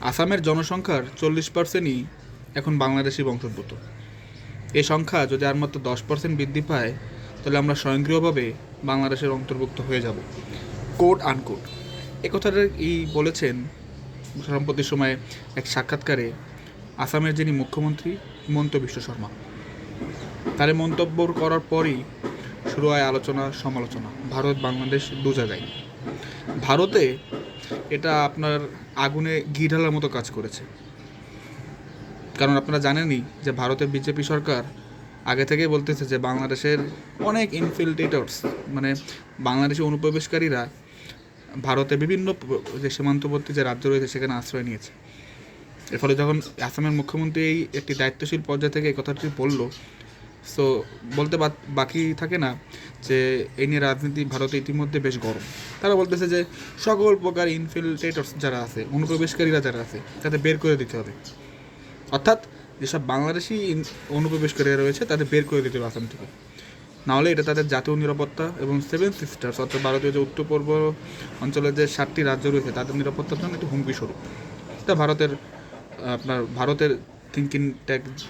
আসামের জনসংখ্যার 40%ই এখন বাংলাদেশি বংশোদ্ভূত। এই সংখ্যা যদি আর মাত্র 10% বৃদ্ধি পায়, তাহলে আমরা স্বয়ংক্রিয়ভাবে বাংলাদেশের অন্তর্ভুক্ত হয়ে যাব, কোট আনকোট। এ কথাটা বলেছেন সম্প্রতি সময়ে এক সাক্ষাৎকারে আসামের যিনি মুখ্যমন্ত্রী হিমন্ত বিশ্ব শর্মা। তার মন্তব্য করার পরই শুরু হয় আলোচনা সমালোচনা, ভারত বাংলাদেশ দু জায়গায়। ভারতে এটা আপনার আগুনে ঘি ঢালার মতো কাজ করেছে, কারণ আপনারা জানেনই যে ভারতের বিজেপি সরকার আগে থেকেই বলতেছে যে বাংলাদেশের অনেক ইনফিল্ট্রেটরস, মানে বাংলাদেশি অনুপ্রবেশকারীরা ভারতে বিভিন্ন যে সীমান্তবর্তী যে রাজ্য রয়েছে সেখানে আশ্রয় নিয়েছে। এর ফলে যখন আসামের মুখ্যমন্ত্রী এই একটি দায়িত্বশীল পর্যায় থেকে এই কথাটি বলল, সো বলতে বাকি থাকে না যে এই নিয়ে রাজনীতি ভারতে ইতিমধ্যে বেশ গরম। তারা বলতেছে যে সকল প্রকার ইনফিল্ট্রেটরস যারা আছে, অনুপ্রবেশকারীরা যারা আছে, তাদের বের করে দিতে হবে। অর্থাৎ যেসব বাংলাদেশি অনুপ্রবেশকারীরা রয়েছে তাদের বের করে দিতে হবে আসাম থেকে, নাহলে এটা তাদের জাতীয় নিরাপত্তা এবং 7 সিস্টার্স অর্থাৎ ভারতীয় যে উত্তর পূর্ব অঞ্চলের যে 7টি রাজ্য রয়েছে তাদের নিরাপত্তার জন্য একটি হুমকি স্বরূপ। এটা ভারতের থিঙ্কিং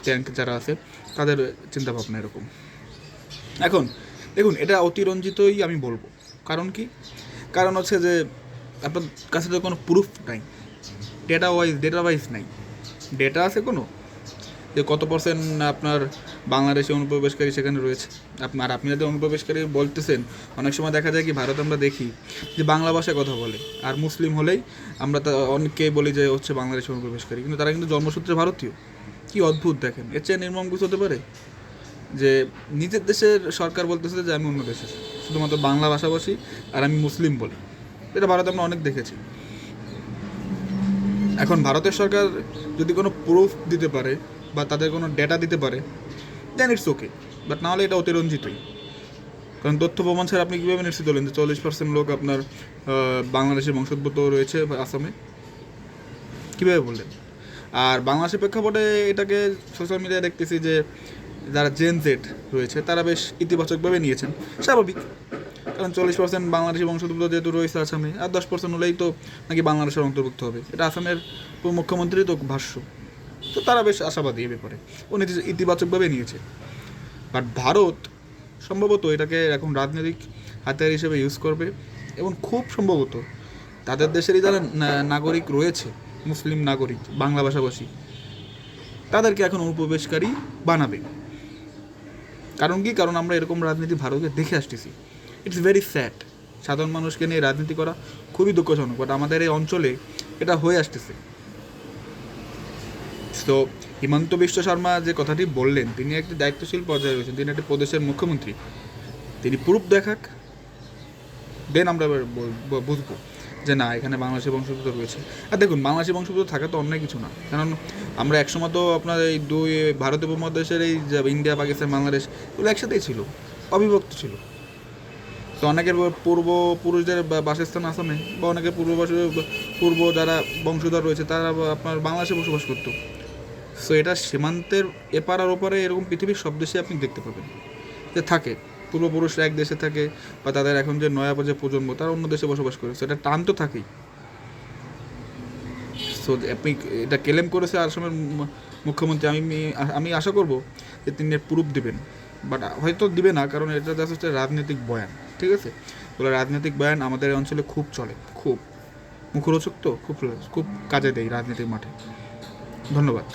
ট্যাঙ্ক যারা আছে তাদের চিন্তাভাবনা এরকম। এখন দেখুন, এটা অতিরঞ্জিতই আমি বলবো। কারণ হচ্ছে যে আপনার কাছে তো কোনো প্রুফ নাই, ডেটা ওয়াইজ নাই। ডেটা আছে কোনো যে কত % আপনার বাংলাদেশি অনুপ্রবেশকারী সেখানে রয়েছে। আপনি যাদের অনুপ্রবেশকারী বলতেছেন, অনেক সময় দেখা যায় কি ভারতে আমরা দেখি যে বাংলা ভাষায় কথা বলে, আর মুসলিম হলেই আমরা অনেককেই বলি যে হচ্ছে বাংলাদেশি অনুপ্রবেশকারী, কিন্তু তারা কিন্তু জন্মসূত্রে ভারতীয়। কি অদ্ভুত দেখেন, এর চেয়ে নির্মম কিছু হতে পারে যে নিজের দেশের সরকার বলতেছে যে আমি অন্য দেশের, শুধুমাত্র বাংলা ভাষাভাষী আর আমি মুসলিম বলি। এটা ভারতে আমরা অনেক দেখেছি। এখন ভারতের সরকার যদি কোনো প্রুফ দিতে পারে বা তাদের কোনো ডেটা দিতে পারে, দেন ইটস ওকে, বাট নাহলে এটা অতিরঞ্জিতই। কারণ তথ্য প্রমাণ ছাড়া আপনি কীভাবে নিশ্চিত হলেন যে 40% লোক আপনার বাংলাদেশের বংশোদ্ভূত রয়েছে আসামে? কীভাবে বললেন? আর বাংলাদেশের প্রেক্ষাপটে এটাকে সোশ্যাল মিডিয়ায় দেখতেছি যে যারা জেন জেড রয়েছে তারা বেশ ইতিবাচকভাবে নিয়েছেন। স্বাভাবিক, কারণ 40% বাংলাদেশি বংশোদ্ভূত যেহেতু রয়েছে আসামে, আর 10% হলেই তো নাকি বাংলাদেশের অন্তর্ভুক্ত হবে। এটা আসামের মুখ্যমন্ত্রীর তো ভাষ্য। তো তারা বেশ আশাবাদী এ ব্যাপারে, ও ইতিবাচকভাবে নিয়েছে। বাট ভারত সম্ভবত এটাকে এখন রাজনৈতিক হাতিয়ার হিসেবে ইউজ করবে, এবং খুব সম্ভবত তাদের দেশেরই যারা নাগরিক রয়েছে, মুসলিম নাগরিক বাংলা ভাষাভাষী, তাদেরকে এখন অনুপ্রবেশকারী বানাবে। কারণ আমরা এরকম রাজনীতি ভারতে দেখে আসতেছি। It's very sad. সাধারণ মানুষকে নিয়ে রাজনীতি করা খুবই দুঃখজনক, বাট আমাদের এই অঞ্চলে এটা হয়ে আসতেছে। তো হিমন্ত বিশ্ব শর্মা যে কথাটি বললেন, তিনি একটি দায়িত্বশীল পর্যায়ে রয়েছেন, তিনি একটি প্রদেশের মুখ্যমন্ত্রী। তিনি প্রুফ দেখাক, দেন আমরা বুঝবো যে না, এখানে বাংলাদেশি বংশোদ্ভূত রয়েছে। আর দেখুন, বাংলাদেশি বংশোদ্ভূত থাকা তো অন্যায় কিছু না, কারণ আমরা একসময় তো আপনার এই ভারত উপমহাদেশের এই যে ইন্ডিয়া, পাকিস্তান, বাংলাদেশ এগুলো একসাথেই ছিল, অবিভক্ত ছিল। তো অনেকের পূর্বপুরুষদের বাসস্থান আসামে, বা অনেকের পূর্ব যারা বংশধর রয়েছে তারা আপনার বাংলাদেশে বসবাস করতো। সো এটা সীমান্তের এপার আর ওপারে এরকম পৃথিবীর সব দেশে আপনি দেখতে পাবেন যে থাকে, পূর্বপুরুষরা এক দেশে থাকে, বা তাদের এখন যে নয়া যে প্রজন্ম তারা অন্য দেশে বসবাস করে। সো এটা টান তো থাকেই। সো আপনি এটা ক্লেম করেছে আসামের মুখ্যমন্ত্রী, আমি আশা করব যে তিনি প্রুফ দেবেন, বাট হয়তো দিবে না, কারণ এটা জাস্ট হচ্ছে রাজনৈতিক বয়ান। ঠিক আছে, বলে রাজনৈতিক বয়ান আমাদের অঞ্চলে খুব চলে, খুব মুখরোচক, তো খুব কাজে দেয় রাজনীতির মাঠে। ধন্যবাদ।